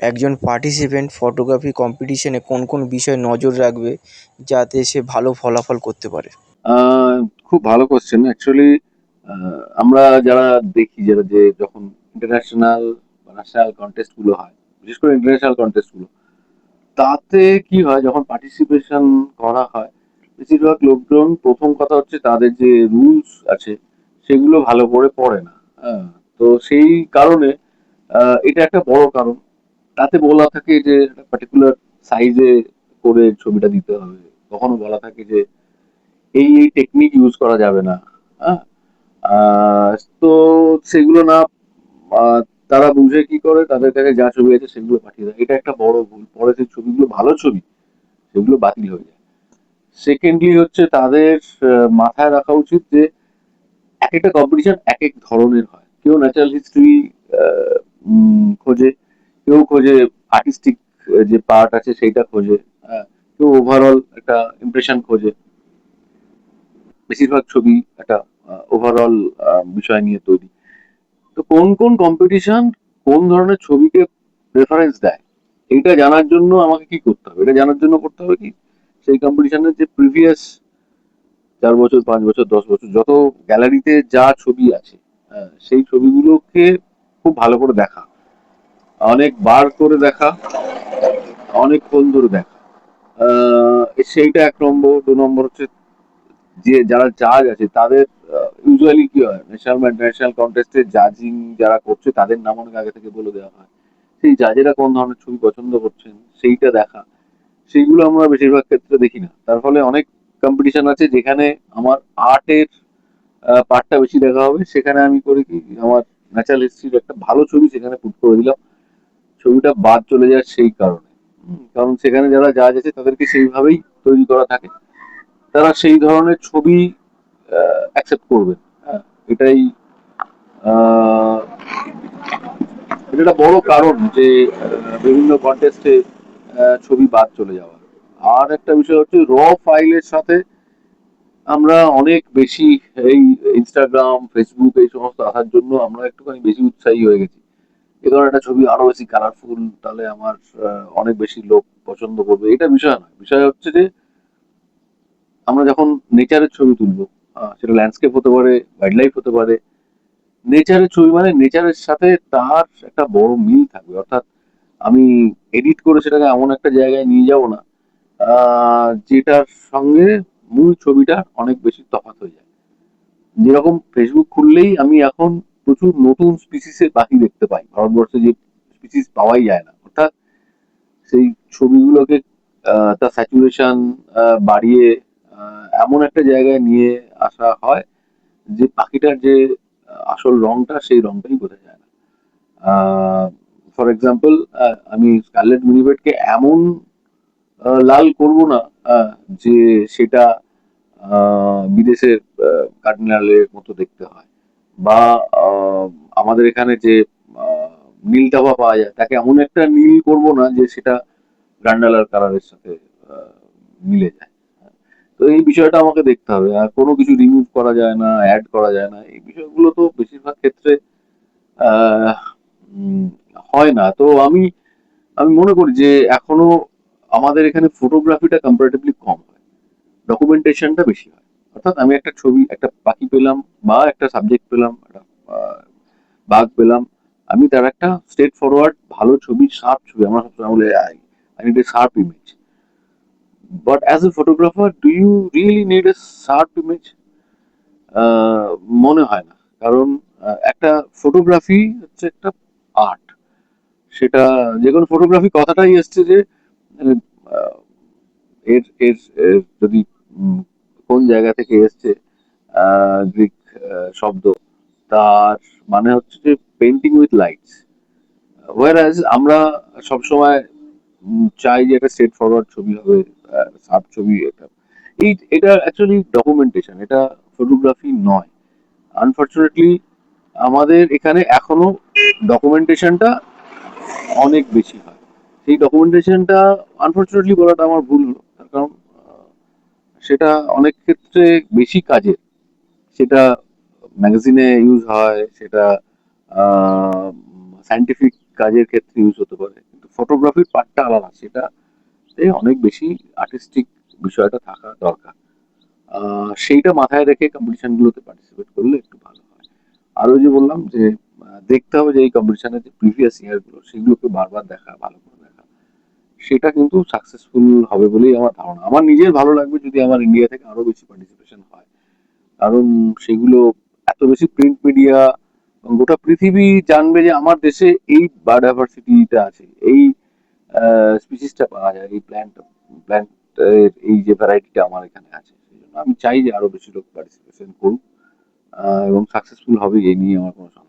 একজন participant photography কম্পিটিশনে কোন কোন বিষয়ে নজর রাখবে যাতে সে ভালো ফলাফল করতে পারে? আহ, খুব ভালো কোশ্চেন অ্যাকচুয়ালি। আমরা যারা দেখি, যারা যে যখন ইন্টারন্যাশনাল বা ন্যাশনাল কন্টেস্ট গুলো হয়, বিশেষ করে ইন্টারন্যাশনাল কন্টেস্ট গুলো, তাতে কি হয় যখন পার্টিসিপেশন করা হয়, বেশিরভাগ লোকজন প্রথম কথা হচ্ছে তাদের যে রুলস আছে সেগুলো ভালো করে পড়ে না। হ্যাঁ, তো সেই কারণে এটা একটা বড় কারণ। তাতে বলা থাকে যে পার্টিকুলার সাইজে করে ছবিটা দিতে হবে। কখনো বলা থাকে যে এই টেকনিক ইউজ করা যাবে না। হ্যাঁ, আহ, তো সেগুলো না, আহ, তারা বুঝে কি করে, তাদের কাছে যা ছবি আছে সেগুলো পাঠিয়ে দেয়। এটা একটা বড় ভুল। পরে সেই ছবিগুলো ভালো ছবি, সেগুলো বাতিল হয়ে যায়। সেকেন্ডলি হচ্ছে তাদের মাথায় রাখা উচিত যে এক একটা কম্পিটিশন এক এক ধরনের হয়। কেউ ন্যাচারাল হিস্ট্রি খোঁজে, কেউ খোঁজে আর্টিস্টিক যে পার্ট আছে সেইটা খোঁজে, কেউ ওভারঅল একটা ইমপ্রেশন খোঁজে। বেশিরভাগ ছবি একটা ওভারঅল বিষয় নিয়ে তৈরি। তো কোন কোন কম্পিটিশন কোন ধরনের ছবিকে প্রেফারেন্স দেয়, এটা জানার জন্য আমাকে কি করতে হবে? এটা জানার জন্য করতে হবে কি, সেই কম্পিটিশনের যে প্রিভিয়াস 4 বছর, 5 বছর, 10 বছর যত গ্যালারিতে যা ছবি আছে, সেই ছবিগুলোকে খুব ভালো করে দেখা, অনেক বার করে দেখা, অনেকক্ষণ ধরে দেখা। আহ, সেইটা 1 নম্বর। 2 নম্বর হচ্ছে যে যারা জাজ আছে তাদের, ইউজুয়ালি কি হয়, ন্যাশনাল বা ইন্টারন্যাশনাল কন্টেস্টে জাজিং যারা করছে তাদের নাম অনেক আগে থেকে বলে দেওয়া হয়। সেই জাজেরা কোন ধরনের ছবি পছন্দ করছেন সেইটা দেখা। সেইগুলো আমরা বেশিরভাগ ক্ষেত্রে দেখি না। তার ফলে অনেক কম্পিটিশন আছে যেখানে আমার আর্টের পার্টটা বেশি দেখা হবে, সেখানে আমি করি কি, আমার ন্যাচারাল হিস্ট্রির একটা ভালো ছবি সেখানে পুট করে দিলাম, ছবিটা বাদ চলে যায় সেই কারণে। কারণ সেখানে যারা জাজ আছে তাদেরকে সেইভাবেই তৈরি করা থাকে, তারা সেই ধরনের ছবি অ্যাকসেপ্ট করবেন। হ্যাঁ, এটাই আহ, এটা একটা বড় কারণ যে বিভিন্ন কন্টেস্টে ছবি বাদ চলে যাওয়া। আর একটা বিষয় হচ্ছে র ফাইলের সাথে আমরা অনেক বেশি, এই ইনস্টাগ্রাম, ফেসবুক এই সমস্ত আসার জন্য আমরা একটুখানি বেশি উৎসাহী হয়ে গেছি। এ ধরনের একটা ছবি আরো বেশি কালারফুল, তাহলে আমার অনেক বেশি লোক পছন্দ করবে। এটা বিষয় নয়। বিষয় হচ্ছে যে আমরা যখন নেচারের ছবি তুলবো, সেটা ল্যান্ডস্কেপ হতে পারে, ওয়াইল্ড লাইফ হতে পারে, নেচারের ছবি মানে নেচারের সাথে তার একটা বড় মিল থাকবে। অর্থাৎ আমি এডিট করে সেটাকে এমন একটা জায়গায় নিয়ে যাব না যেটার সঙ্গে মূল ছবিটা অনেক বেশি তফাৎ হয়ে যায়। যেরকম ফেসবুক খুললেই আমি এখন প্রচুর নতুন স্পিসিসের পাখি দেখতে পাই, ভারতবর্ষে যে স্পিসিস পাওয়াই যায় না। অর্থাৎ সেই ছবিগুলোকে তার স্যাচুরেশন বাড়িয়ে এমন একটা জায়গায় নিয়ে আসা হয় যে পাখিটার যে আসল রংটা সেই রংটাই বোঝা যায় না। ফর এক্সাম্পল, আমি স্কারলেট মিনিবেটকে এমন লাল করব না যে সেটা বিদেশের কার্ডিনালের মতো দেখতে হয়, বা আমাদের এখানে যে আহ, নীল টাবা পাওয়া যায় তাকে এমন একটা নীল করব না যে সেটা গ্রান্ডালার কালারের সাথে আহ, মিলে যায়। তো এই বিষয়টা আমাকে দেখতে হবে। আর কোনো কিছু রিমুভ করা যায় না, অ্যাড করা যায় না, এই বিষয়গুলো তো বেশিরভাগ ক্ষেত্রে আহ, উম, হয় না। তো আমি আমি মনে করি যে এখনো আমাদের এখানে ফটোগ্রাফিটা কম্পারেটিভলি কম হয়, ডকুমেন্টেশনটা বেশি হয়। অর্থাৎ আমি একটা ছবি, একটা পাখি পেলাম বা একটা সাবজেক্ট পেলাম, একটা আহ, বাঘ পেলাম, আমি তার একটা স্ট্রেট ফরওয়ার্ড ভালো ছবি, শার্প ছবি, আমরা সবসময় বলে I need a sharp image. But as a photographer, do you really need a sharp image? মনে হয় না। কারণ একটা ফটোগ্রাফি হচ্ছে একটা আর্ট। সেটা যে কোনো ফটোগ্রাফি কথাটাই এসছে যে আহ, এর এর এর যদি কোন জায়গা থেকে এসছে, গ্রিক শব্দ, তার মানে হচ্ছে যে পেন্টিং উইথ লাইটস। ওয়ারাজ আমরা সবসময় চাই যে একটা স্ট্রেট ফরওয়ার্ড ছবি হবে, সাব ছবি একটা। এটা অ্যাকচুয়ালি ডকুমেন্টেশন, এটা ফটোগ্রাফি নয়। আনফর্চুনেটলি আমাদের এখানে এখনো ডকুমেন্টেশনটা অনেক বেশি হয়। সেই ডকুমেন্টেশনটা, আনফর্চুনেটলি বলাটা আমার ভুল হলো, তার কারণ সেটা অনেক ক্ষেত্রে বেশি কাজের। সেটা ম্যাগাজিনে ইউজ হয়, সেটা সায়েন্টিফিক কাজের ক্ষেত্রে ইউজ হতে পারে, কিন্তু ফটোগ্রাফির পার্টটা আলাদা, সেটা অনেক বেশি আর্টিস্টিক বিষয়টা থাকা দরকার। সেইটা মাথায় রেখে কম্পিটিশন গুলোতে পার্টিসিপেট করলে একটু ভালো হয়। আর ওই যে বললাম যে দেখতে হবে যে এই কম্পিটিশনের যে প্রিভিয়াস ইয়ার গুলো সেগুলোকে বারবার দেখা, ভালো করে দেখা, সেটা কিন্তু সাকসেসফুল হবে বলেই আমার ধারণা। আমার নিজের ভালো লাগবে যদি আমার ইন্ডিয়া থেকে আরো বেশি পার্টিসিপেশন হয়, কারণ সেগুলো এত বেশি প্রিন্ট মিডিয়া, গোটা পৃথিবী জানবে যে আমার দেশে এই বায়োডাইভার্সিটিটা আছে, এই স্পিসিসটা পাওয়া যায়, এই প্ল্যান্ট এই যে ভ্যারাইটিটা আমার এখানে আছে। সেই জন্য আমি চাই যে আরো বেশি লোক পার্টিসিপেশন করুক, এবং সাকসেসফুল হবে এই নিয়ে আমার কোনো সন্দেহ